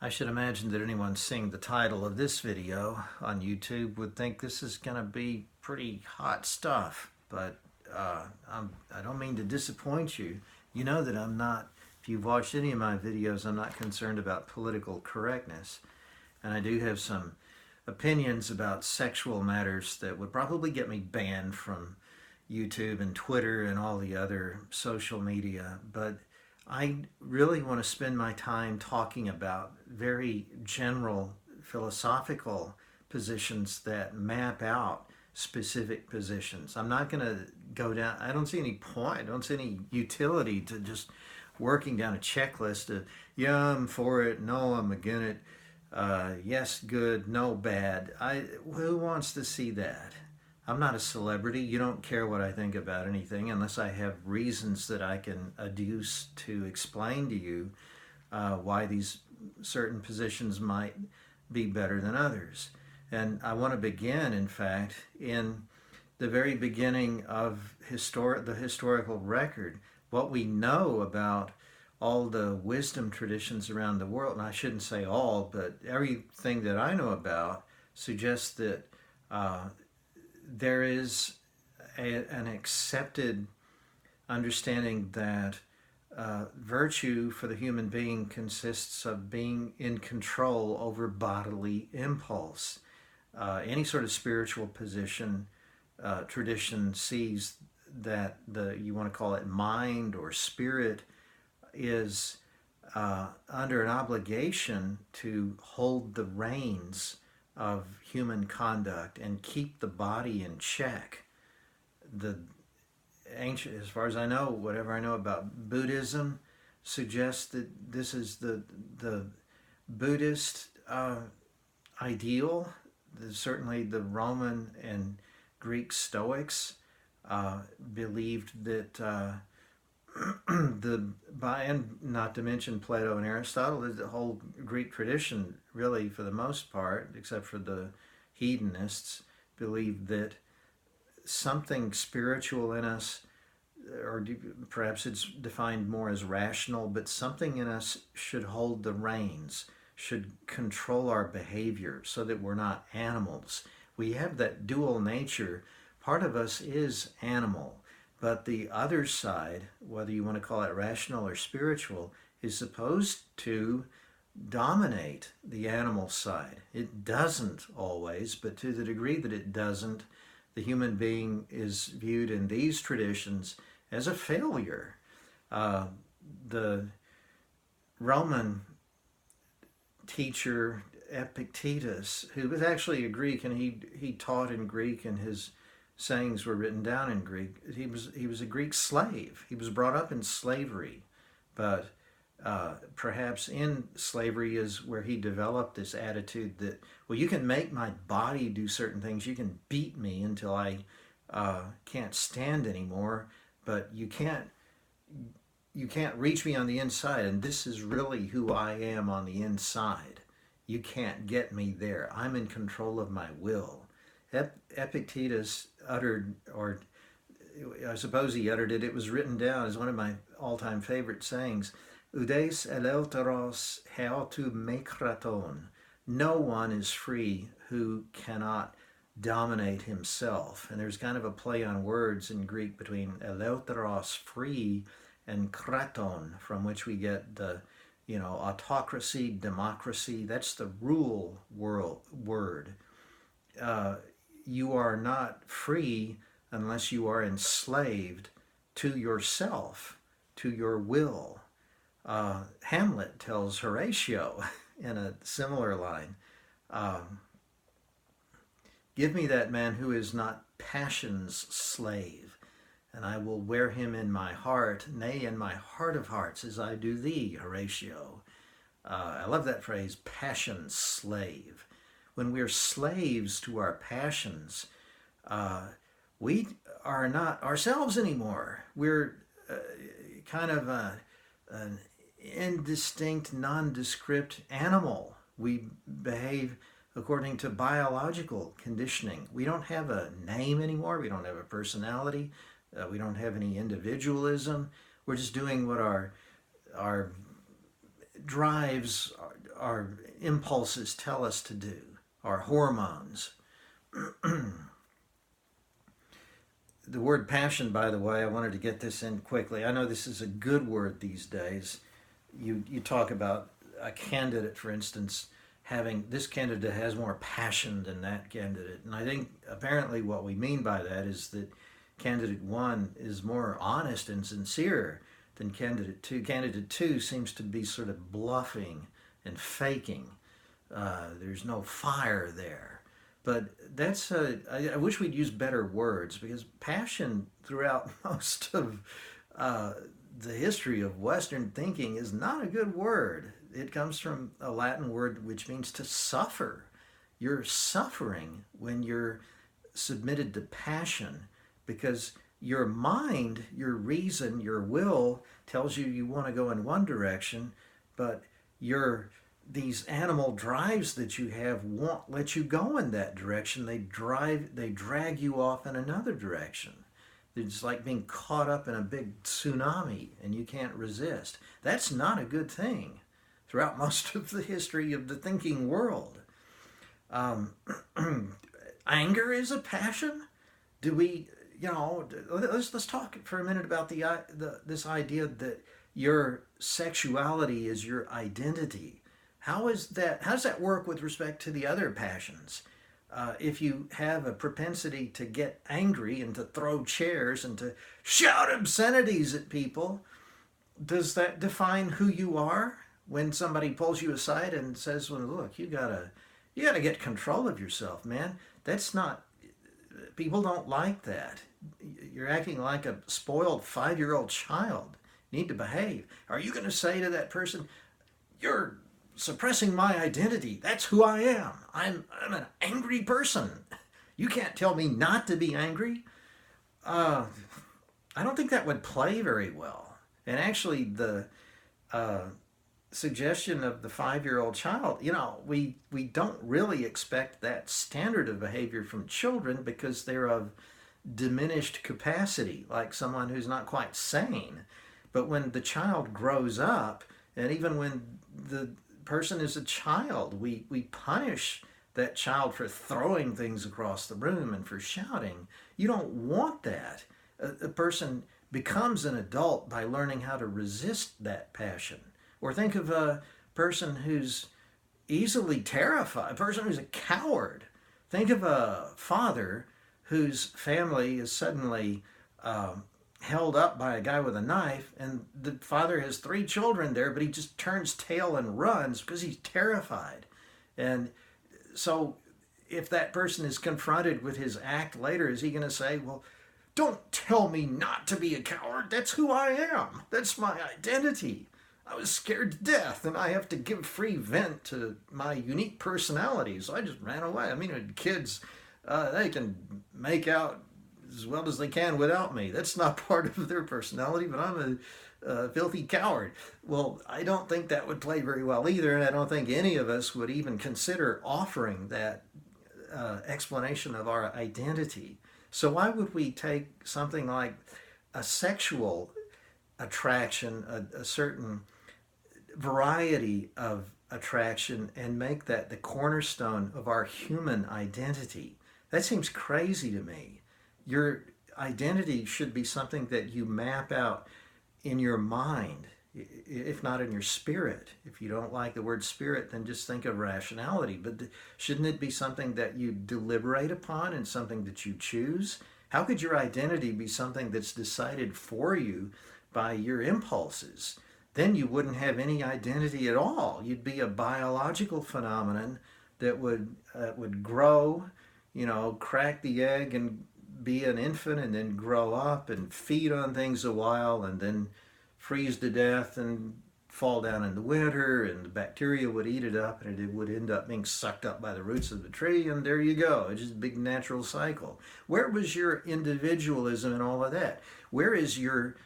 I should imagine that anyone seeing the title of this video on YouTube would think this is going to be pretty hot stuff, but I don't mean to disappoint you. You know that I'm not, if you've watched any of my videos, I'm not concerned about political correctness. And I do have some opinions about sexual matters that would probably get me banned from YouTube and Twitter and all the other social media, but I really want to spend my time talking about very general philosophical positions that map out specific positions. I'm not going to go down, I don't see any point, I don't see any utility to just working down a checklist of, yeah, I'm for it, no, I'm against it, yes, good, no, bad. Who wants to see that? I'm not a celebrity. You don't care what I think about anything unless I have reasons that I can adduce to explain to you why these certain positions might be better than others. And I want to begin, in fact, in the very beginning of the historical record, what we know about all the wisdom traditions around the world, and I shouldn't say all, but everything that I know about suggests that there is an accepted understanding that virtue for the human being consists of being in control over bodily impulse. Any sort of spiritual position, tradition sees that you want to call it mind or spirit, is under an obligation to hold the reins of human conduct and keep the body in check. The ancient, as far as I know, whatever I know about Buddhism suggests that this is the Buddhist ideal. Certainly the Roman and Greek Stoics believed that and not to mention Plato and Aristotle, the whole Greek tradition, really, for the most part, except for the hedonists, believed that something spiritual in us, or perhaps it's defined more as rational, but something in us should hold the reins, should control our behavior so that we're not animals. We have that dual nature. Part of us is animal. But the other side, whether you want to call it rational or spiritual, is supposed to dominate the animal side. It doesn't always, but to the degree that it doesn't, the human being is viewed in these traditions as a failure. The Roman teacher Epictetus, who was actually a Greek, and he taught in Greek, and his sayings were written down in Greek. He was a Greek slave. He was brought up in slavery, but perhaps in slavery is where he developed this attitude that, well, you can make my body do certain things. You can beat me until I can't stand anymore, but you can't reach me on the inside, and this is really who I am on the inside. You can't get me there. I'm in control of my will. Epictetus uttered, or I suppose he uttered it, it was written down as one of my all-time favorite sayings, Oudeis eleuteros heautu mekraton. No one is free who cannot dominate himself. And there's kind of a play on words in Greek between eleuteros, free, and kraton, from which we get the autocracy, democracy. That's the rule word. You are not free unless you are enslaved to yourself, to your will. Hamlet tells Horatio in a similar line, give me that man who is not passion's slave, and I will wear him in my heart, nay, in my heart of hearts, as I do thee, Horatio. I love that phrase, passion's slave. When we're slaves to our passions, we are not ourselves anymore. We're kind of an indistinct, nondescript animal. We behave according to biological conditioning. We don't have a name anymore. We don't have a personality. We don't have any individualism. We're just doing what our drives our impulses tell us to do, our hormones. The word passion, by the way, I wanted to get this in quickly. I know this is a good word these days. You talk about a candidate, for instance, having this candidate has more passion than that candidate. And I think apparently what we mean by that is that candidate one is more honest and sincere than candidate two. Candidate two seems to be sort of bluffing and faking. There's no fire there. But that's, I wish we'd use better words, because passion throughout most of the history of Western thinking is not a good word. It comes from a Latin word which means to suffer. You're suffering when you're submitted to passion, because your mind, your reason, your will tells you want to go in one direction, but these animal drives that you have won't let you go in that direction. They drag you off in another direction. It's like being caught up in a big tsunami and you can't resist. That's not a good thing throughout most of the history of the thinking world. Anger is a passion. Do we, let's talk for a minute about this idea that your sexuality is your identity. How does that work with respect to the other passions? If you have a propensity to get angry and to throw chairs and to shout obscenities at people, does that define who you are? When somebody pulls you aside and says, "Well, look, you gotta get control of yourself, man." That's not. People don't like that. You're acting like a spoiled 5-year-old child. You need to behave. Are you going to say to that person, "You're suppressing my identity. That's who I am. I'm an angry person. You can't tell me not to be angry"? I don't think that would play very well. And actually, the suggestion of the 5-year-old child, we don't really expect that standard of behavior from children, because they're of diminished capacity, like someone who's not quite sane. But when the child grows up, and even when the person is a child, we punish that child for throwing things across the room and for shouting. You don't want that. A person becomes an adult by learning how to resist that passion. Or think of a person who's easily terrified, a person who's a coward. Think of a father whose family is suddenly held up by a guy with a knife, and the father has 3 children there, but he just turns tail and runs because he's terrified. And so if that person is confronted with his act later, is he going to say, "Well, don't tell me not to be a coward. That's who I am. That's my identity. I was scared to death, and I have to give free vent to my unique personality, so I just ran away"? I mean, kids, they can make out as well as they can without me. That's not part of their personality, but I'm a filthy coward. Well, I don't think that would play very well either, and I don't think any of us would even consider offering that explanation of our identity. So why would we take something like a sexual attraction, a certain variety of attraction, and make that the cornerstone of our human identity? That seems crazy to me. Your identity should be something that you map out in your mind, if not in your spirit. If you don't like the word spirit, then just think of rationality. But shouldn't it be something that you deliberate upon and something that you choose? How could your identity be something that's decided for you by your impulses? Then you wouldn't have any identity at all. You'd be a biological phenomenon that would grow, crack the egg and be an infant, and then grow up and feed on things a while, and then freeze to death and fall down in the winter, and the bacteria would eat it up, and it would end up being sucked up by the roots of the tree, and there you go. It's just a big natural cycle. Where was your individualism in all of that? Where is your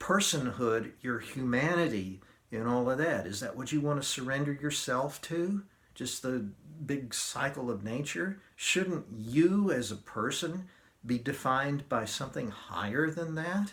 personhood, your humanity in all of that? Is that what you want to surrender yourself to? Just the big cycle of nature? Shouldn't you as a person be defined by something higher than that?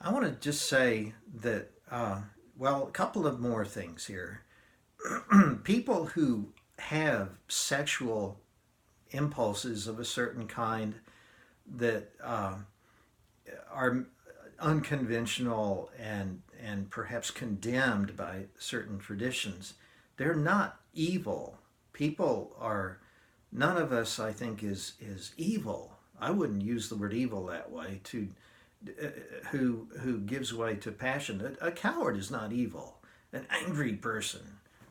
I want to just say that Well, a couple of more things here. People who have sexual impulses of a certain kind that are unconventional and perhaps condemned by certain traditions, they're not evil. People are, none of us, I think, is evil. I wouldn't use the word evil that way. To who gives way to passion. A coward is not evil. An angry person,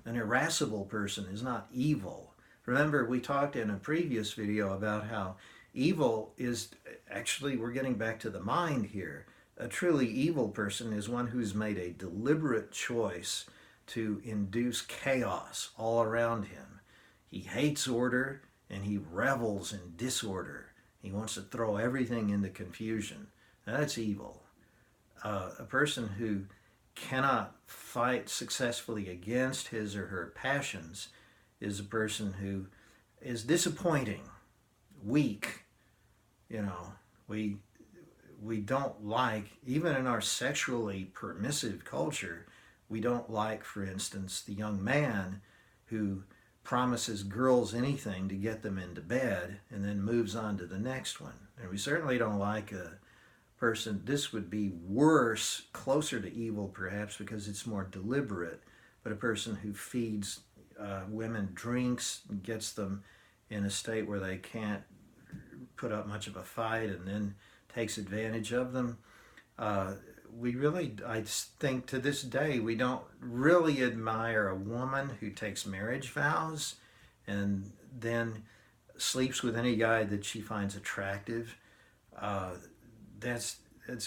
an irascible person is not evil. Remember, we talked in a previous video about how evil is actually, we're getting back to the mind here. A truly evil person is one who's made a deliberate choice to induce chaos all around him. He hates order and he revels in disorder. He wants to throw everything into confusion. Now, that's evil. A person who cannot fight successfully against his or her passions is a person who is disappointing, weak. You know, we don't like, even in our sexually permissive culture, we don't like, for instance, the young man who promises girls anything to get them into bed and then moves on to the next one. And we certainly don't like a person, this would be worse, closer to evil perhaps because it's more deliberate, but a person who feeds women drinks and gets them in a state where they can't put up much of a fight and then takes advantage of them. We really, I think to this day, we don't really admire a woman who takes marriage vows and then sleeps with any guy that she finds attractive. That's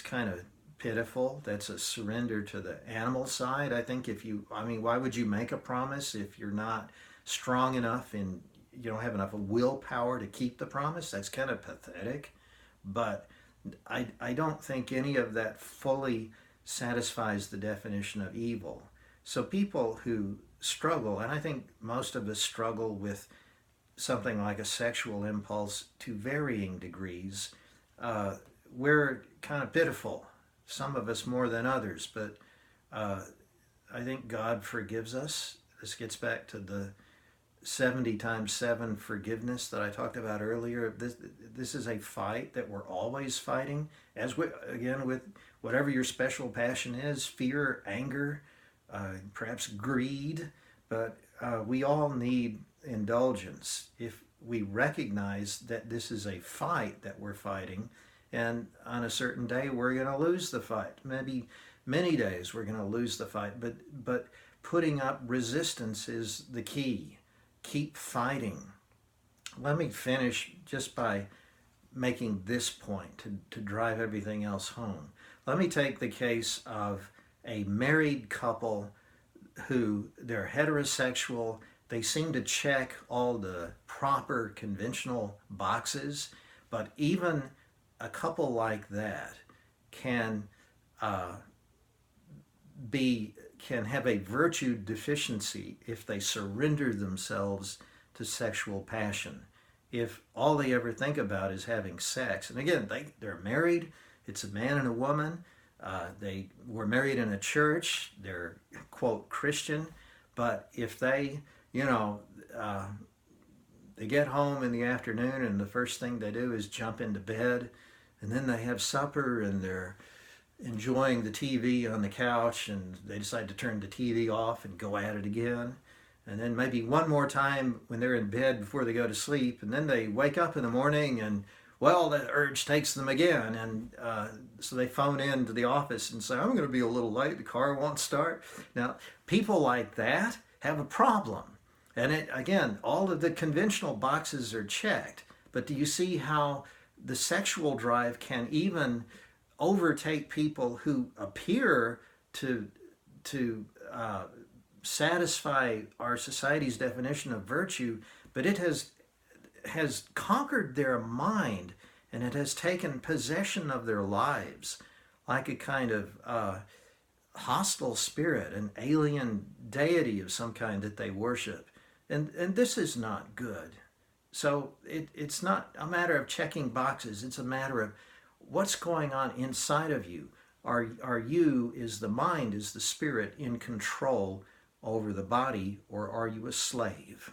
kind of pitiful. That's a surrender to the animal side. I think why would you make a promise if you're not strong enough and you don't have enough willpower to keep the promise? That's kind of pathetic. But I don't think any of that fully satisfies the definition of evil. So people who struggle, and I think most of us struggle with something like a sexual impulse to varying degrees, we're kind of pitiful. Some of us more than others, but I think God forgives us. This gets back to the 70 times 7 forgiveness that I talked about earlier. This is a fight that we're always fighting, as with whatever your special passion is, fear, anger, perhaps greed, but we all need indulgence. If we recognize that this is a fight that we're fighting, and on a certain day we're going to lose the fight, maybe many days we're going to lose the fight, but putting up resistance is the key. Keep fighting. Let me finish just by making this point to drive everything else home. Let me take the case of a married couple who they're heterosexual. They seem to check all the proper conventional boxes, but even a couple like that can have a virtue deficiency if they surrender themselves to sexual passion. If all they ever think about is having sex, and again, they're married, it's a man and a woman, they were married in a church, they're, quote, Christian, but if they, they get home in the afternoon and the first thing they do is jump into bed, and then they have supper and they're enjoying the TV on the couch and they decide to turn the TV off and go at it again. And then maybe one more time when they're in bed before they go to sleep. And then they wake up in the morning and, well, the urge takes them again. And so they phone in to the office and say, I'm going to be a little late. The car won't start. Now, people like that have a problem. And again, all of the conventional boxes are checked. But do you see how the sexual drive can even overtake people who appear to satisfy our society's definition of virtue, but it has conquered their mind and it has taken possession of their lives like a kind of hostile spirit, an alien deity of some kind that they worship. And this is not good. So it's not a matter of checking boxes. It's a matter of what's going on inside of you. Are you, is the mind, is the spirit in control over the body, or are you a slave?